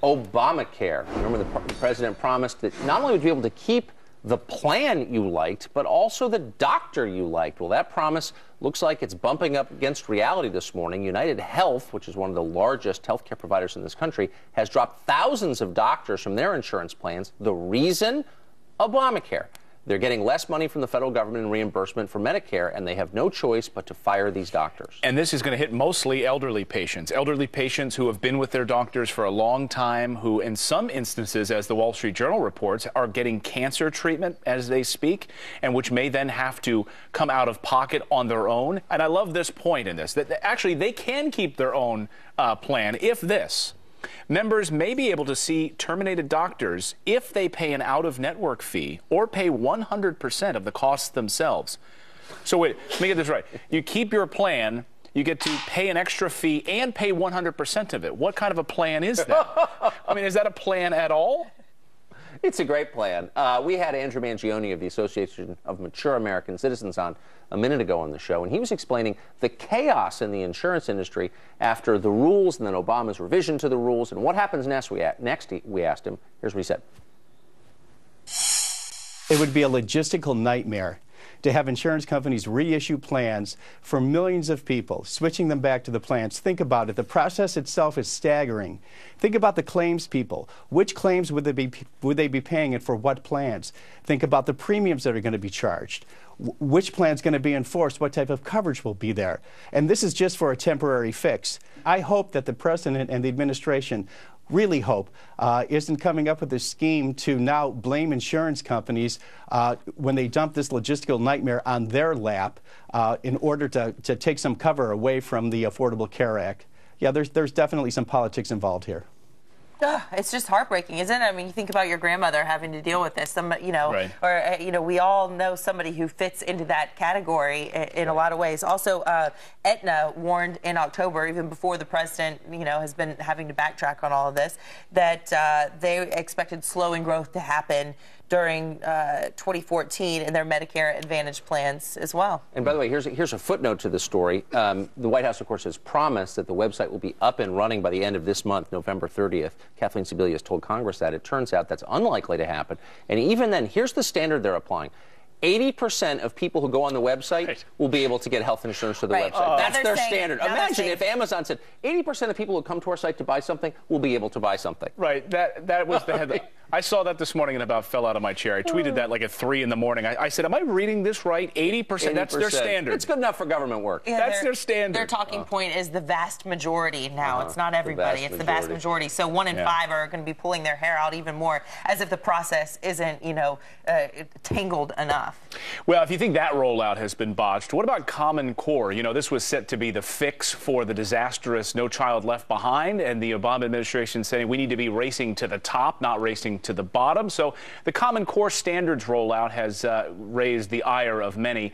Obamacare. Remember, the president promised that not only would you be able to keep the plan you liked, but also the doctor you liked. Well, that promise looks like it's bumping up against reality this morning. UnitedHealth, which is one of the largest healthcare providers in this country, has dropped thousands of doctors from their insurance plans. The reason? Obamacare. They're getting less money from the federal government in reimbursement for Medicare, and they have no choice but to fire these doctors. And this is going to hit mostly elderly patients who have been with their doctors for a long time, who in some instances, as the Wall Street Journal reports, are getting cancer treatment as they speak, and which may then have to come out of pocket on their own. And I love this point in this, that actually they can keep their own plan if this. Members may be able to see terminated doctors if they pay an out-of-network fee or pay 100% of the costs themselves. So wait, let me get this right. You keep your plan, you get to pay an extra fee and pay 100% of it. What kind of a plan is that? I mean, is that a plan at all? It's a great plan. We had Andrew Mangione of the Association of Mature American Citizens on a minute ago on the show, and he was explaining the chaos in the insurance industry after the rules and then Obama's revision to the rules. And what happens next, we asked him. Here's what he said. It would be a logistical nightmare to have insurance companies reissue plans for millions of people, switching them back to the plans. Think about it. The process itself is staggering. Think about the claims people. Which claims would they be paying and for what plans? Think about the premiums that are going to be charged. Which plan is going to be enforced? What type of coverage will be there? And this is just for a temporary fix. I hope that the president and the administration really hope isn't coming up with a scheme to now blame insurance companies when they dump this logistical nightmare on their lap in order to take some cover away from the Affordable Care Act. Yeah, there's definitely some politics involved here. It's just heartbreaking, isn't it? I mean, you think about your grandmother having to deal with this, right. Or, we all know somebody who fits into that category in a lot of ways. Also, Aetna warned in October, even before the president, has been having to backtrack on all of this, that they expected slowing growth to happen during 2014 in their Medicare Advantage plans as well. And by the way, here's a footnote to the story. The White House, of course, has promised that the website will be up and running by the end of this month, November 30th. Kathleen Sebelius told Congress that. It turns out that's unlikely to happen. And even then, here's the standard they're applying. 80% of people who go on the website will be able to get health insurance through the website. That's their standard. Imagine if Amazon said 80% of people who come to our site to buy something will be able to buy something. Right. That was the headline. I saw that this morning and about fell out of my chair. I tweeted that like at 3 in the morning. I said, am I reading this right? 80%? That's their standard. It's good enough for government work. Yeah, that's their standard. Their talking point is the vast majority now. It's not everybody. It's the vast majority. So 1 in 5 are going to be pulling their hair out even more, as if the process isn't, tangled enough. Well, if you think that rollout has been botched, what about Common Core? This was set to be the fix for the disastrous No Child Left Behind, and the Obama administration saying we need to be racing to the top, not racing to the bottom. So the Common Core standards rollout has raised the ire of many.